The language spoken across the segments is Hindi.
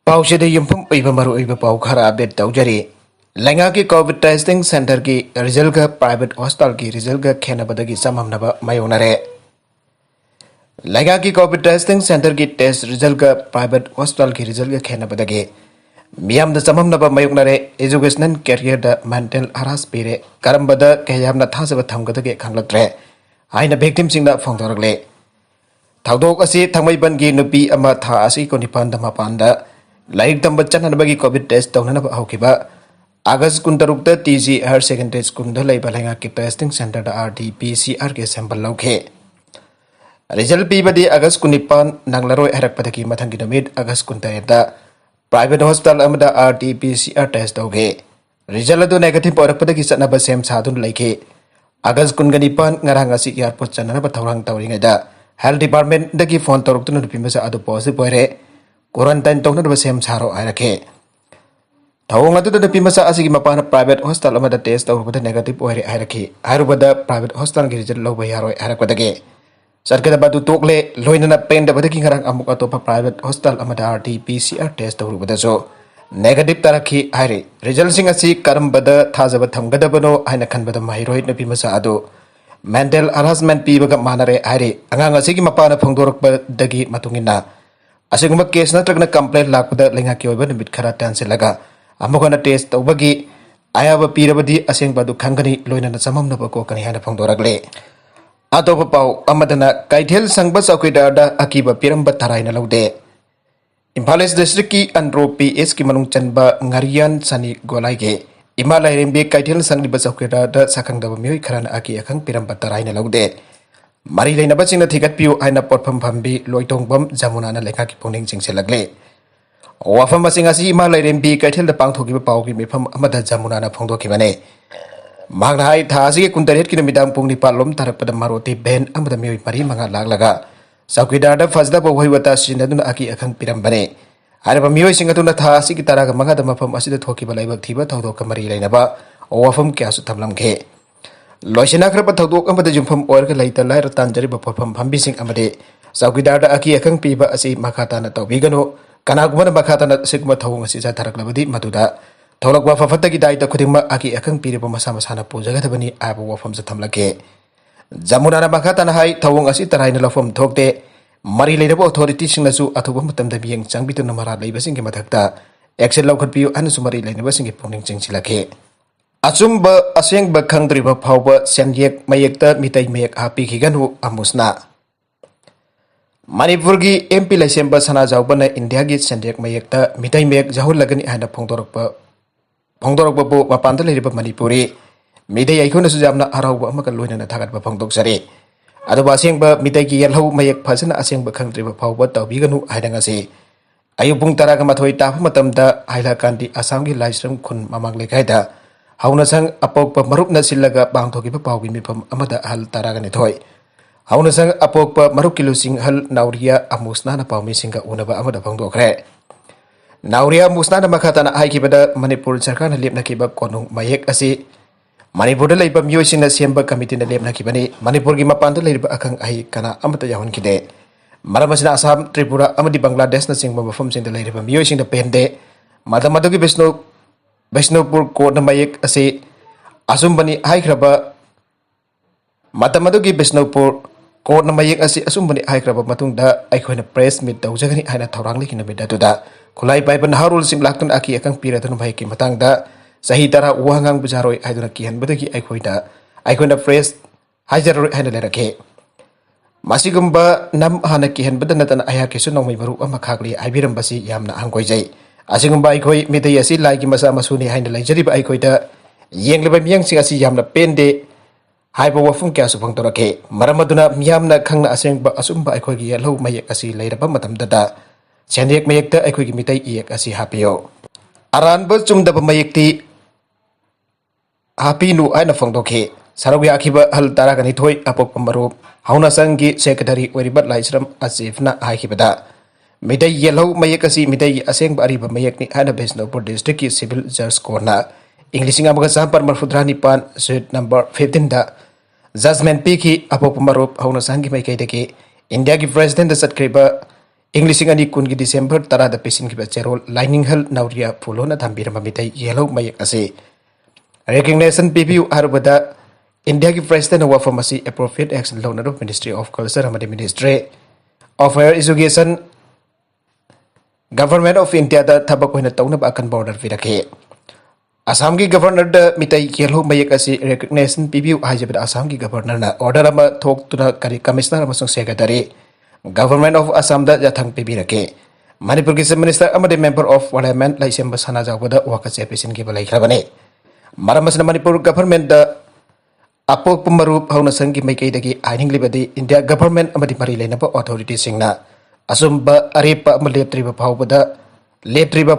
पाउसेद युमफम ओइबा मरु ओइबा पाउ खरा अपडेट तौजरी लैंगा की कोविड टेस्टिंग सेंटर की रिजल्ट का प्राइवेट हॉस्पिटल की रिजल्ट का खेनबदगी सममनबा मायोनरे लैंगा की कोविड टेस्टिंग सेंटर की टेस्ट रिजल्ट का प्राइवेट हॉस्पिटल की रिजल्ट का खेनबदगी मियाम द सममनबा मायोनरे एजुकेशनल कैरियर द मेंटल हरास पीरे करमबदा कयामना थासबा थमगदगे खंगलत्रे आइना victim सिंगना फोंदोरगले थाउदोक असि थंगमैबनगी नुपी अमा था असि को निपान द मापानदा लाइक तंब चननबगी कोविड टेस्ट तौननब हौकिबा अगस्त 16 टीजी हायर सेकेंडरी स्कूल द लैबा लैंगा की टेस्टिंग सेंटर द आरटी-पीसीआर के सैंपल लौखे रिजल्ट पीबदी अगस्त 19 नंगलरोय हरकपदगी मथंगी नमित अगस्त 19 दा प्राइवेट हॉस्पिटल अमदा आरटी-पीसीआर टेस्ट तौगे रिजल्ट दो नेगेटिव औरकपदगी चनब सेम सादुन लैखे अगस्त 19 ngarang asi एयरपोर्ट चननब थौरांग तौरिङैदा हेल्थ डिपार्टमेंट दगी फोन तौरक्तुन नुपीमसा अदु पॉजिटिव ओइरे क्वारंटाइन तौनब सेम सारो आइरखे थौंग अदुदा नुपीमसा असिगी मपान प्राइवेट हॉस्पिटल अमदा टेस्ट तौरबदा नेगेटिव ओइरे आइरखे आइरुबदा प्राइवेट हॉस्पिटल की रिजल्ट लौबा यारोय आइरकदगे सरकदबा दु तोकले लोइनना पेंडबदगी ngarang amuk atopa private hospital अमदा आरटी-पीसीआर टेस्ट तौरबदासो नेगेटिव तरखी आइरे रिजल्ट सिंग असि करमबदा थाजब थमगदबनो आइना खनबदा माहिरोय नुपीमसा अदु मेंटल हरासमेंट पीबगा मानरे आइरे अंगांग असिगी मपान फोंदोरकबदगी मतुंगिना असिगुम केस नत्रगना कंप्लेंट लाकपदा लेंगा की ओइबा नुमित खरा टेंसिलगा अमुगना टेस्ट तौबगी आयाब पीरबदी असेंगबदु खंगनी लोइनना सममनब कोकनी हाना फोंदोरगले अतोप पाउ अमदना काइथेल संगबा चौकीदारदा अकीबा पिरंबा तराइना लौदे इम्फाल ईस्ट डिस्ट्रिक्ट की अनरोपी एस की मनुंग चनबा ngarian सनी गोलाइगे इमा लाइरेंबे काइथेल संगलिबा चौकीदारदा साखंगदबा मियोय खराना अकी अखंग पिरंबा तराइना लौदे मरी लेनबा चिंग थिगतपियो आइना पोटफम फंबी लोइतोंगबम जमुनाना लेखा की पोनिंग चिंगसेलगले वाफम मसिंग असि इमा लाइरेंबी काइथेल द पांगथोगिबा पाउगी मिफम अमदा जमुनाना फोंदोखिबने मागना हाई थासी के कुंतरेट की मिदांग पुंग निपालोम तरपद मारोती बेन अमदा मियोय मरी मंगा लागलगा चौकीदार फजदा बवहिवता सिनदुन अकी अखंग पिरंबने आरबा मियोय सिंगतुना थासी की तराग मंगा मफम असिद थोकिबा लाइबक थिबा थौदोक मरी लेनबा वाफम क्यासु थमलमखे लोइसिनाख्रब थौदोक अमदा जुमफम ओरग लैता लाइर तांजरिबा पोफम फंबिसिंग अमदे चौकीदार अकी अखंग पीबा असि मखाताना तौबिगनो कनागुमन मखाताना सिगमा थौंग असि जाथरकलबदी मदुदा थौलकवा फफतगी दाइता खुदिमा अकी अखंग पीरिबा मसा मसाना पूजगदबनी आबा वाफम थमलके जमुनाना मखाताना हाई थौंग असि तराइना लफम थोकते मरी लेनबा अथॉरिटी सिंगनसु अथुबा मतमदा बियंग चांगबितुना मरा लेबसिंग मथकता एक्शन लौखटपियु अनसु मरी लेनबा सिंग पुनिंग चिंगसिलके अचुंबा असेंगबा खंगद्रिबा फावबा सेंयेक मयेक्ता मितै मयेक हापीखिगनु अमुसना मणिपुर की एमपी लाइसेंबा सना जाउबना इंडिया की सेंयेक मयेक्ता मितै मयेक जाहुलगनि हाना फोंदोरकबा मपानदा लेरिबा मणिपुरी मिदै आइखोनसु जामना अराउबा अमका लोइनना थागतबा फोंदोकसरे अदुबा असेंगबा मितै की येलहौ मयेक फजना असेंगबा खंगद्रिबा फावबा तौबिगनु हाइदंगसे अयुपुंग तरागा मथोय ताफा मतमदा हाइलाकांदी असम की लाइस्रम खुन ममांग लेखाइदा हाउनसंग अपोकपा मरुपना सिल्लगा पांगथोगिबा पाउगी मिफम अमदा हल तरागनि थोय हाउनसंग अपोकपा मरुप किलोसिंग हल नाउरिया अमुसनाना पाउमिसिंगा उनबा अमदा फोंदोखरे नाउरिया अमुसनाना मखाताना हाइकिबदा मणिपुर सरकारना लेपनाकिबा कोनुंग मयेक असि मणिपुर लेबा मियोसिंगना सेंबा कमिटीना लेपनाकिबनी मणिपुर की मपानदा लेबा अखंग अहि कना अमता याहुनकिदे मरमसिना असम त्रिपुरा अमदी बांग्लादेशना सिंगबा मफमसिंगदा लेरिबा मियोसिंगना पेंदे मदमदुगी बिष्णुपुर कोर्ट मयेक असे असुंबनी हाइख्रबा मतमदुगी बिष्णुपुर कोर्ट मयेक असे असुंबनी हाइख्रबा मतुंगदा आइखोइना प्रेस मीट तौजगनी हाइना थौरांग लेखिना मिदतुदा खुलाई पाइबन हारुल सिम लाक्तुन अकी अकंग पीरदुन भाइकी मतंगदा सही तरह उहांगांग बुजारोय हाइदुना किहनबदगी आइखोइना प्रेस हाइजरोय हाइना लेरखे मासिगुंबा नम हाना किहनबदा नतन आयाकेसु नौमै मरु अमा खागली हाइबिरंबसी यामना हंगोइजै असिगुंबा आइखोइ मिदै असि लाइगी मसा मसुनि हाइना लैजरिबा आइखोइदा येंगलिबा मियांगसिंग असि यामना पेंदे हाइबा वफुंग क्यासु फंगतोरखे मरमदुना मियामना खंगना असेंगबा असुंबा आइखोइगी येलहौ मयेक असि लैरबा मतमददा सेंयेक मयेक्ता आइखोइगी मिदै इयेक असि हापियो अरानबा चुमदबा मयेक्ति हापिनु आइना फंगदोखे सरौगी आखिबा हल तारागनि थोय अपोकपा मरुप हाउना संघी सेक्रेटरी ओरिबा लाइस्रम अजीफना हाइकिबदा मिदै येलहौ मयेक असि मिदै असेंगबा अरिबा मयेकनि हाना बिष्णुपुर डिस्ट्रिक्ट की सिविल जज कोर्टना इंग्लिशिंग अमगा चापर मरफुद्रानी पान स्वीट नंबर 15 दा जजमेंट पीखी अपोकपा मरुप हाउना संघी मयकैदगी इंडिया की प्रेसिडेंट चटक्रिबा ꯏꯪ 2020 ꯒꯤ ꯗꯤꯁꯦꯝꯕꯔ 10ꯗ ꯄꯤꯁꯤꯟꯈꯤꯕ ꯆꯦꯔꯣꯜ ꯂꯥꯏꯅꯤꯡꯍꯜ ꯅꯧꯔꯤꯌꯥ ꯐꯨꯂꯣꯅ ꯊꯝꯕꯤꯔꯝꯕ ꯃꯤꯇꯩ ꯌꯦꯜꯍꯧ ꯃꯌꯦꯛ ꯑꯁꯤ ꯔꯦꯀഗ്ꯅꯦꯁꯟ ꯄꯤꯕꯤꯌꯨ ꯍꯥꯏꯔꯕꯗ ꯏꯟꯗꯤꯌꯥꯒꯤ ꯄ꯭ꯔꯦꯁꯤꯗꯦꯟꯠꯅ ꯋꯥꯐꯝ ꯑꯁꯤ ꯑꯦꯄ꯭ꯔꯣꯄ꯭ꯔꯤꯌꯦꯠ ꯑꯦꯛꯁꯟ ꯂꯧꯅꯅꯕ ꯃꯤꯅꯤꯁꯇ꯭ꯔꯤ ꯑꯣꯐ ꯀꯜꯆꯔ ꯑꯃꯗꯤ ministry of higher education government of ꯏꯟꯗꯤꯌꯥꯗ ꯊꯕꯛ ꯑꯣꯏꯅ ꯇꯧꯅꯕ ꯑꯀꯟꯕ ꯑꯣꯔꯗꯔ ꯄꯤꯔꯛꯈꯤ असम की गवर्नर मितई येलो मयक रेकग्नेशन पीबू असम की गवर्नर ऑर्डर थोक्तुना करी commissioner secretary government of Assam याथंग पीबीरके मणिपुर की chief minister member of parliament लाइसेंब सनाजाउबद वाकचे पिसिनखिबा लेखरबने मरम मणिपुर गवर्नमेंट अपोप मरुप हौना संगी मैकैदगी आइनिंगलिबदी इंडिया गवर्नमेंट मरी लेनब अथॉरिटी सिंगना असुंब अरेप लेट्रिब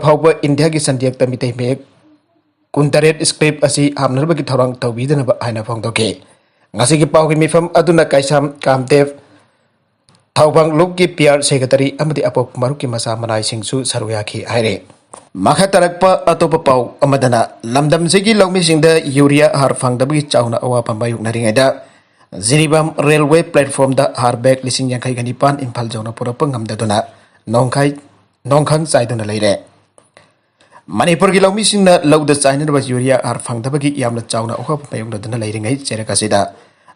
फाउब इंडिया की संदियक मितई मेक कुंतरेट स्क्रिप्ट असी हामनबगी थौरांग तौबीदनब हाइना फोंदोके ngasi पाउगी मिफम अदुना काइसाम कामदेव थाउबांग लुक की पीआर सेक्रेटरी अमदी अपोप मरुक की मसा मनाई सिंगसु सरुयाखी हाइरे मखा तरकपा अतोप पाउ अमदना लमदम सिगी लौमी सिंगदा यूरिया हार फंगदबगी चाउना अवा पम्बायुक नरिङैदा जिरिबाम रेलवे प्लेटफॉर्म दा हार बैग लिसिंग यांखै गनिपान इम्फाल जौना पुरप ngamdaduna नोंखंग चाइदुना लेरे मणिपुर की लौमी सिंगना लौद चाइनब यूरिया हार फंगदबगी यामना चाउना अवा पम्बायुक चेरकासिदा चेरकासिदा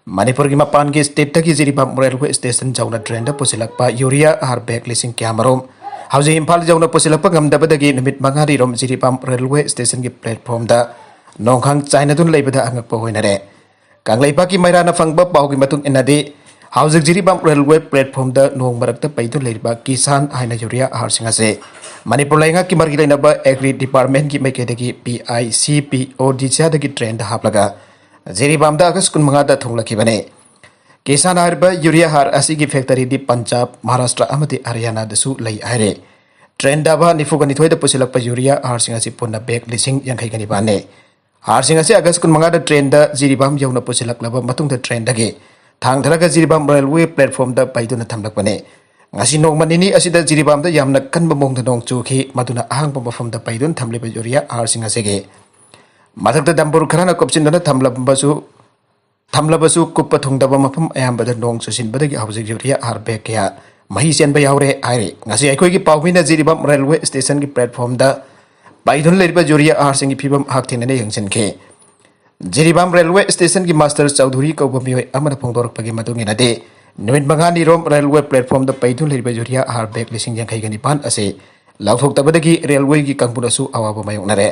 मणिपुर की मपान की स्टेट की जिरीबाम रेलवे स्टेशन जौना ट्रेन पुसिलक्पा यूरिया हार बैग लिसिंग क्यामरोम हौजे इम्फाल जौना पुसिलक्पा ngamdabadagi numit mangari rom Jiribam railway station की प्लेटफॉर्म दा नोंखंग चाइनादुन लेबदा अंगकपा होइनरे कांगलैपा की मैराना फंगबा पाउगी मतुंग इनादि हौजे जिरीबाम रेलवे प्लेटफॉर्म दा नोंग मरक्ता पैदु लेरिबा किसान हाइना यूरिया हार सिंगासे मणिपुर लाइंगा की मरगी लेनबा एग्री डिपार्टमेंट की मैकेदगी PICPOD ट्रेन दा हापलगा जिरीबाम दा अगस्त 15 थोंगलखिबने किसान हारबा यूरिया हार असिगी फैक्टरी दी पंजाब महाराष्ट्र अमदी हरियाणा दसु लई हारे ट्रेन दाबा 92 दा पुसिलक्पा यूरिया हार सिंगासी पुन्ना बैग लिसिंग यांखैगनि बाने हार सिंगासी अगस्त 15 दा ट्रेन दा जिरीबाम यौना पुसिलक्लबा मतुंग दा ट्रेन दगे थांगधरगा जिरीबाम रेलवे प्लेटफॉर्म दा पैदुना थमलक्पने ngasi nongmanini asida जिरीबाम दा यामना कनबा मोंग दा नोंग चुखि मदुना आहंग मफम दा पैदुन थमलेबा यूरिया हार सिंगासेगे मधक दम्बुर खराना कपचिन थमलबसु कुप्प थुंगदबा मफम अयामबद नोंग चुसिनबदगी हौजिक यूरिया हार बैग कया मही चेनबा यावरे हाइरे ngasi अखोइगी पाउमिना जिरीबाम रेलवे स्टेशन की प्लेटफॉर्म दा पैदुन लेरिबा यूरिया हार सिंगी फिबम हाकथिनने यंगसिनखे जिरीबाम रेलवे स्टेशन की मास्टर चौधरी कौबा मियोय अमना फोंदोरकपगी मदुंगिनादे नुमित मंगानी रोम रेलवे प्लेटफॉर्म दा पैदुन लेरिबा यूरिया हार बैग लिसिंग यांखैगनिपान असे लाउथोक्तबदगी रेलवे की कंपुनसु अवाब मायोनरे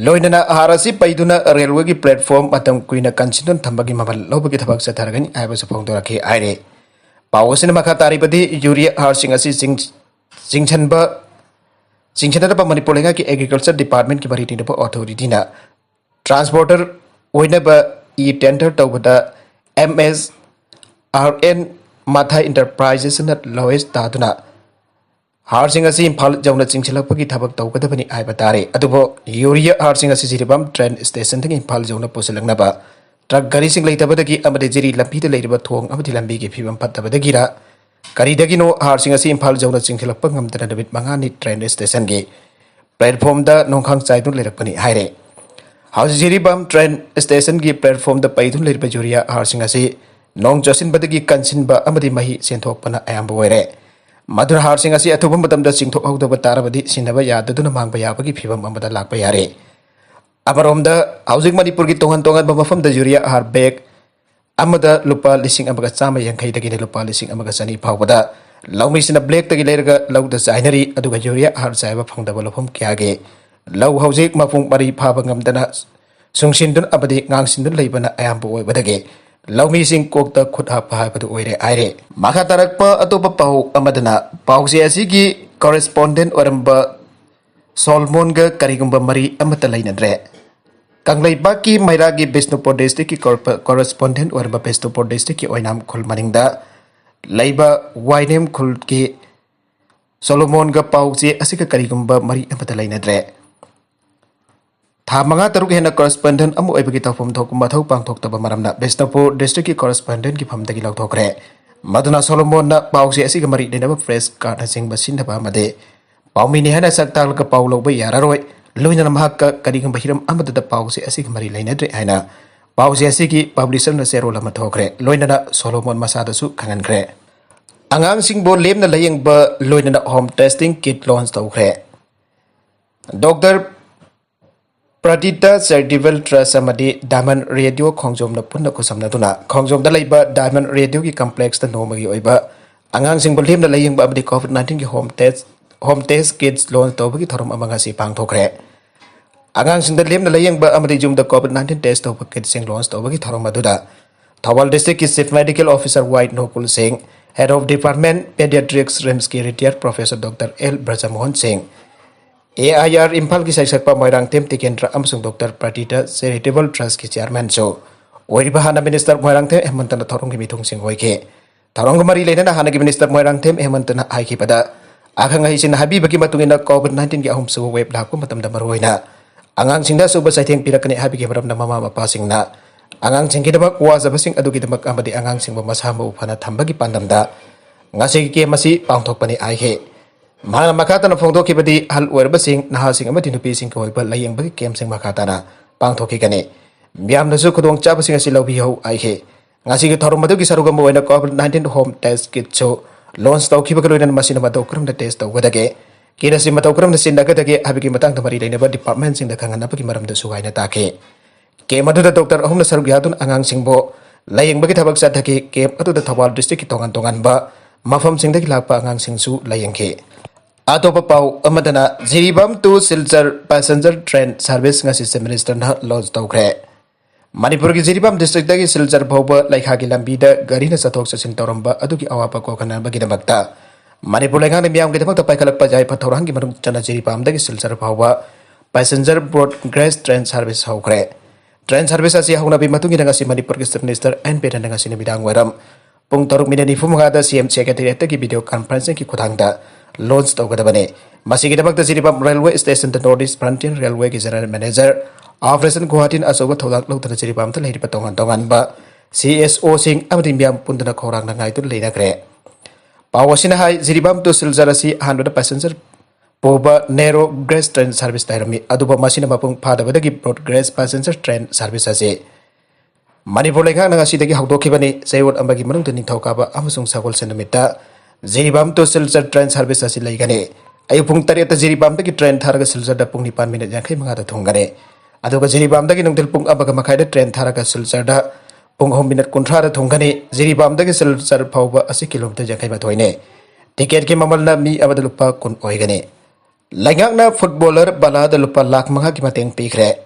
लोइनना हारसी पैदुना रेलवे की प्लेटफॉर्म मतम कुइना कंसिदन थंबगी ममल लोबगी थबक सथरगनि आइबसु फोंदोरखे आइरे पावसिन मखा तारिबदी यूरिया हार सिंग असि सिंगछनबा मणिपुर लेंगा की एग्रीकल्चर डिपार्टमेंट की बरिटिनबा अथॉरिटीना ट्रांसपोर्टर ओइनबा ई टेंडर तौबदा MSRN माथा इंटरप्राइजेस न लोएस तादुना हार सिंग असि इम्फाल जौना चिंगछलपगी थबक तौगदबनी आइबा तारे अदुबो यूरिया हार सिंग असि जिरीबाम ट्रेन स्टेशन थंग इम्फाल जौना पुसलंगनबा ट्रक गाड़ी सिंग लेतबदगी अमदे जिरी लंबीद लेरिबा थोंग अमदि लंबी की फिबम फत्तबदगिरा करीदगिनो हार सिंग असि इम्फाल जौना चिंगछलप ngamdana नबित मंगानी ट्रेन स्टेशन की प्लेटफॉर्म दा नोंखंग चाइदुन लेरकपनी हाइरे हाउस जिरीबाम ट्रेन स्टेशन की प्लेटफॉर्म दा पैदुन लेरिबा यूरिया हार सिंग असि नोंग जोसिनबदगी कंसिनबा अमदि मही सेंथोकपना अयामबा ओइरे मधुर हार सिंग असि अथुब मतमदा चिंथोकहौदबा तारबदि सिनबा याददुना मांगबा याबगी फिबम अमदा लाकबा यारे अमरोमदा हाउसिंग मणिपुर की तोंगन तोंगन मफमदा यूरिया हार बैग अमदा लुपा लिसिंग अमगा चामा यांखैदगिने लुपा लिसिंग अमगा चनी फावबदा लौमीसिना ब्लैक तगी लेरगा लौदा चाइनरी अदुगा यूरिया हार चाइबा फंगदबा लफम क्यागे लौ हौजिक मफुंग मरी फाबा ngamdana सुंगसिनदुन अबदि ngang लेबना अयामबा ओइबदगे लौमीसिंग कोकता खुद हापा हाबदु ओइरे आइरे मखा तरकपा अतोपा पाउ अमदना पाउसे असिगी कॉरेस्पोंडेंट ओरंबा सोलमोनगा करिगुंबा मरी अमता लैनद्रे कांगलैपा की मैरा की बिष्णुपुर डिस्ट्रिक्ट की कॉरेस्पोंडेंट ओरंबा बिष्णुपुर डिस्ट्रिक्ट की ओइनाम खुल मनिंगदा लैबा वाइनेम खुल की सोलोमोनगा पाउसे असिगा करिगुंबा मरी अमता लैनद्रे था मंगा तरुक हेना कॉरेस्पोंडेंट अमु ओइबगी तफम थोक मथौ पांगथोक्तबा मरमना बिष्णुपुर डिस्ट्रिक्ट की कॉरेस्पोंडेंट की फमदगी लौथोकरे मदुना सोलोमोनना पाउसे असिगा मरी लेनबा प्रेस कार्ड सिंगबा सिनबा मदे पाउमिनी हेना सक्तालका पाउ लौबा यारारोय लोइना महक्का करिगुंबा हिरम अमददा पाउसे असिगा मरी लेनद्रे हाइना पाउसे असिगी पब्लिशर न सेरोल अमा थोकरे लोइना सोलोमोन मसादसु खंगनख्रे Angangsingbo lemna layengba loinana home testing kit launch tawkhre. Dr. Pradita Charitable Trust amadi Diamond Radio Khongjom na punna kusamnaduna Khongjom da laiba Diamond Radio ki complex ta nomagi oiba angangsingbo lemna layengba amadi COVID-19 ki home test kits launch tawbagi thorom amanga si pangthokre. Angangsingda lemna layengba amadi jumda COVID-19 test tawba kit sing launch tawbagi thorom aduda Thawal District ki Chief Medical Officer White Nopul Singh, Head of Department Pediatrics RIMS ki retired Professor Dr. L. Brajamohan Singh, AIR Impal ki Saisakpa Moirang Tem Tikendra amsung Dr. Pradita Charitable Trust ki Chairman so, Oiriba Hana Minister Moirang Tem Hemantana Thorong ki Mitung Singh Hoike, Thorong Mari Lena Hana ki Minister Moirang Tem Hemantana Haiki Pada, Akang Hisin Habi bagi matungina COVID-19 ki ahum suwa web laku matam damaroina, Angang Singda suba saiteng pirakani Habi ki maram na mama mapasing na, Angang sing kidamak wazabasing adu kidamak amadi angang sing masama upana thambagi pandamda ngasi ki masi pangthokpani aihe mana makatana phongdokibadi hal werbasing naha sing amadi nupi sing koiba layeng bagi kem sing makatana pangthoki kane miam nasu khudong chabasing asi lobi ho aihe ngasi ki thorum madu ki sarugam boina COVID-19 home test kit so launch tawkiba kaloinan masina matokram da test tawgadage kira si matokram da sindagadage habiki matang tamari leinaba department sing da khangana bagi maram da sugaina take Kem adu Dr. Ahum Nasaruk Yatun Angang Singbo, laying bagi tabak sadaki kem adu Thawal District tongan ba, mafam sing daki lakpa Angang Singsu laying ke. Ato papau amadana Jiribam to Silchar passenger train service nga system minister na launch tawkre. Manipur ki Jiribam district daki Silchar bhauba laikha ki lambida gari na sathok sasin toramba adu ki awapa ko kana bagi damakta. Manipur lengang miyam ki damakta paikalak pajai pathorang ki marung chana Jiribam daki Silchar bhauba passenger broad gauge train service haukre. Train service asi hauna bi matungi dengan si Manipur ki Chief Minister NP dan dengan sini bidang waram pung toruk minani fumungada CM Secretariat ki video conferencing ki kuthangda launch tawgada bane masi ki dabakta Jiribam railway station the Northeast Frontier Railway ki general manager operation Guwahati asoba thodak lawtana Jiribam ta leiri patongan ba CSO sing amri miam pundana khorang na ngai tu leina kre pawasina hai Jiribam to Silchar asi 100 passenger Poba narrow gauge train service tairami aduba masina mapung phadabadagi broad gauge passenger train service ase Manipur lekha na asidagi hawdokibani Saywat ambagi manungta ningthawkaba amasung sagol senamita Jiribam to Silchar train service ase laigane ayupung tariata Jiribam dagi train tharaga Silchar da pung 9 minute yankai mangada thungane aduga Jiribam dagi nungtil pung abaga makai da train tharaga Silchar da pung 1 minute kunthra da thungane Jiribam dagi Silchar phawba ase kilometer yankai mathoine ticket ki mamalna mi abada lupa kun oigane Langakna footballer balada lupa lakh manga ki mateng pikre.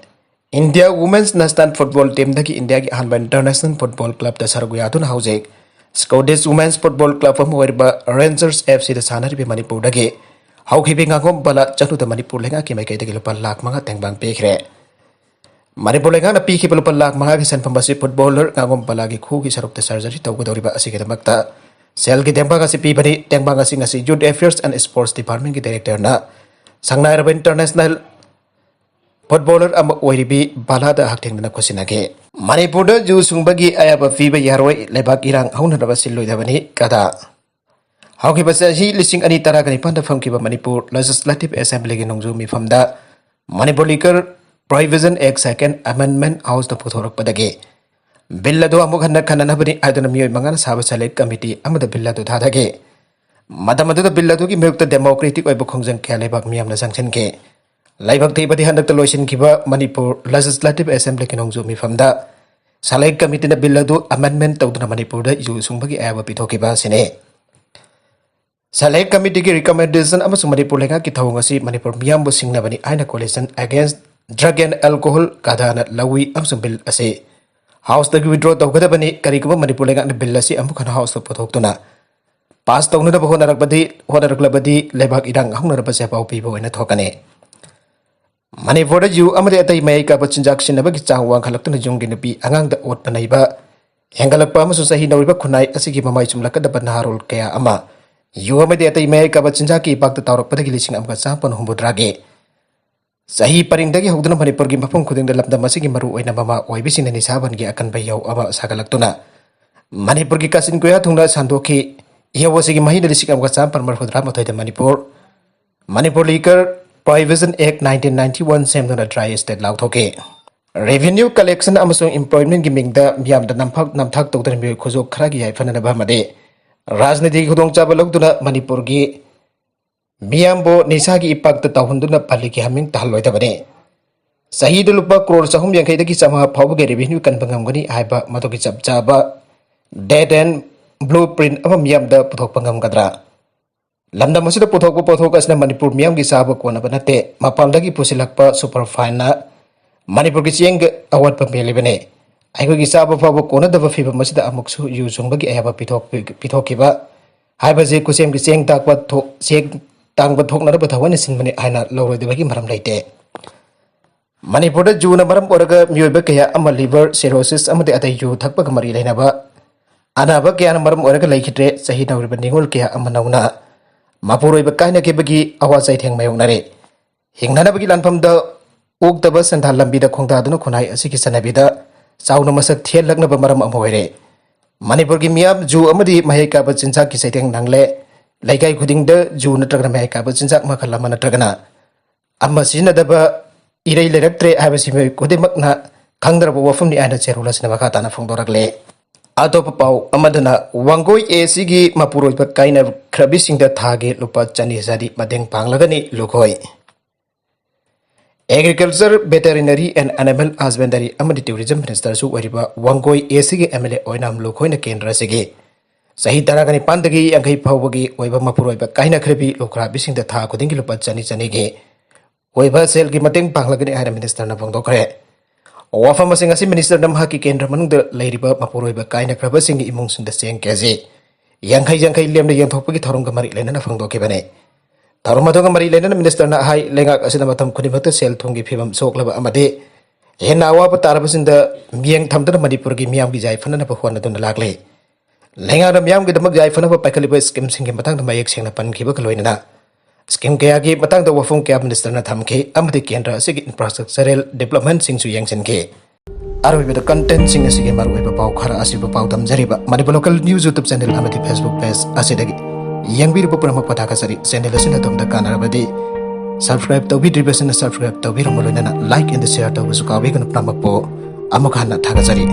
India Women's National Football Team daki India ki hanba International Football Club da sarguyatun haujek. Scottish Women's Football Club am werba Rangers FC da sanari bi Manipur dagi. Hauki bi ngangom bala chatu da Manipur lenga ki mai kai dagi lupa lakh manga tengbang pikre. Manipur lenga na piki lupa lakh manga ki sanpambasi footballer ngangom bala ki khu ki saruk da surgery tawgadoriba asike da makta. Sel ki tembang asi pi bani tembang asi ngasi Youth Affairs and Sports Department ki director na Sangnai Raba International Footballer ama oiribi balada hakteng na kusinage Manipur da ju sungbagi ayaba fiba yaroi lebak irang hauna raba siloi dabani kada Hauki basa hi lising ani tara kani panda famkiba Manipur Legislative Assembly gi nongju mi famda Manipur Liquor Prohibition Act Second Amendment House da puthorak padage Billa do amuk hanna kanana bani adana miyoi mangana saba select committee amada billa do thadage Madamadu da billa do ki meyukta democratic oiba khongjang kya lebak miyam na sanction ke laibak thibadi handak loisin kiba Manipur Legislative Assembly ki nongju mi famda select committee na billa do amendment tawduna Manipur da ju sungbagi aba pithokiba sine select committee ki recommendation amasung Manipur lenga ki thawngasi Manipur miyam bo singna bani aina coalition against drug and alcohol kadana lawi amasung bill ase house da withdraw tawgada bani karikuba Manipur lenga na bill ase amukhana house to pothoktuna Pas tong nuna bahon honarak lebak idang hong nara pasya pau pibo ina thokane. Manipur da ju amade atai mai ka bachinjak sin nabagi changwang khalak tuna junggi nupi angang da ot panai ba. Hengalak pa masu sahi nawiba khunai asigi mamai chumlaka da banharul kaya ama. Yu amade atai mai ka bachinjak ki ipak da tawrak padagi lising amka sampan humbudrage. Sahi paring dagi hokduna Manipur gi mapung khuding da labda masigi maru oina mama oibisin ni saban gi akan bayaw ama sagalak tuna. Manipur gi kasin kuya thungna sandoki Ia wasigi mahina risik amka sampar marfudra mathoy da Manipur Liquor Prohibition Act 1991 semduna dry state lauthoke. Revenue collection amasung employment gi mingda miyam da namthak tawdana mi khuzok khara gi yaifanana ba made राजनीति खुदोंचाब लौदुना मणिपुर की मियामबो निसागी इपाक्ता तौहंदुना पाली की हमिंग तहलोइदबने सहीद लुपा करोड़ चहुम यांखैदगी चमा फाउबगे रेवेन्यू कनबंगमगनी आइबा मदोगी चबचाबा डेट एंड ब्लूप्रिंट अमा मियामदा पुथोकपंगमगद्रा लमदम असिदा पुथोकपा पोथोक असना मणिपुर मियामगी साबा कोनबा नते मपामदगी पुसिलकपा सुपरफाइन मणिपुर की चेंग अवटपा मेलिबने आइगोगी साबा फाबा कोनदबा फिबम असिदा अमुकसु यु सुंगबगी आयाबा पिथोकिबा हाइबजे कुसेम की चेंग ताकबा थो चेंग तांगबा थोकनरबा थवने सिंबने आइना लौरोइदबगी मरम लेते मणिपुर जून मरम ओरगा मियोइबा कया अमा लिवर सिरोसिस अमदे अतै यु थकपग मरी लेनाबा अनाबा कया मरम ओरगा लैखित्रे सही नौरिबा निगोल कया अमा नौना मापुरोइबा कायना केबगी अवा चाइथेंग मायोंगनारे हिंगनानबगी लानफमदा ओक्तबा संथाल लंबीदा खोंगदादुना खुनाई असिकी सनाबीदा चाउना मसक थेललगनबा मरम अमा होइरे मणिपुर की मियाम जू अमदी महै काबा चिंचाक की सैथेंग नांगले लैकाई खुदिंगदा जू नत्रगना महै काबा चिंचाक मखल अमा नत्रगना अमा सिजनदबा इरै लेरक्त्रे हाबसि मै खुदिमकना खंगदरबा वफमनि आइना चेरुलसना मखाताना फोंदोरगले अतोप पाउ अमदना वांगोई एसिगी मपुरोइबा काइना ख्रबिसिंगदा थागे लुपा चनी हजारी मदेंग पांगलगनी लुखोय agriculture veterinary and animal husbandry अमदी टूरिज्म मिनिस्टर सु वरिबा वांगोई एसिगी एमएलए ओइनाम लुखोयना केंद्र सिगी सही तरगनी पांदगी अंगै फावबगी ओइबा मपुरोइबा काइना ख्रबि लुखरा बिसिंगदा था खुदिंगी लुपा चनी चनीगे ओइबा सेल की मतेंग पांगलगनी आइना मिनिस्टर ना फोंदोखरे वाफम सिंग असि मिनिस्टर नमहा की केंद्र मनुंगदा लैरिबा मपुरोइबा काइना ख्रबा सिंग इमुंगसिंगदा चेंग केजी यांखै यांखै लेमना यंथोकपगी थौरंग मरि लेना फोंदोखिबने थौरमदोग मरि लेना मिनिस्टर ना हाई लेंगाक असिदा मतम खुनिमक्ता सेल थोंगी फिबम सोकलबा अमदे हेना अवाब तारबसिंदा मियंग थमदना मणिपुर की मियामगी जायफनना बखवनदुना लागले लेंगाना मियामगी दमक जायफनबा पाइखलिबा स्कीम सिंग मतंग मयेक सेंगना पनखिबा कलोइना स्कीम कया की मतंग वफम कया मिनिस्टर ना थमखे अमदे केंद्र असिगी इंफ्रास्ट्रक्चरल डेवलपमेंट सिंगसु यंगसिनखे आरोइबदा कंटेंट सिंग असिगी मारुइबा पाउ खरा असिबा पाउ तमजरिबा Manipur local news YouTube channel अमदे फेसबुक पेज असिदगी यंगबिरबो पुरम पताकसरी चैनल असिना तमदा कानारबदी सब्सक्राइब तौबिद्रिबसिना सब्सक्राइब तौबिरम लोइना लाइक एंड शेयर तौबसु काबिगन प्रमकपो अमुखाना थागजरी।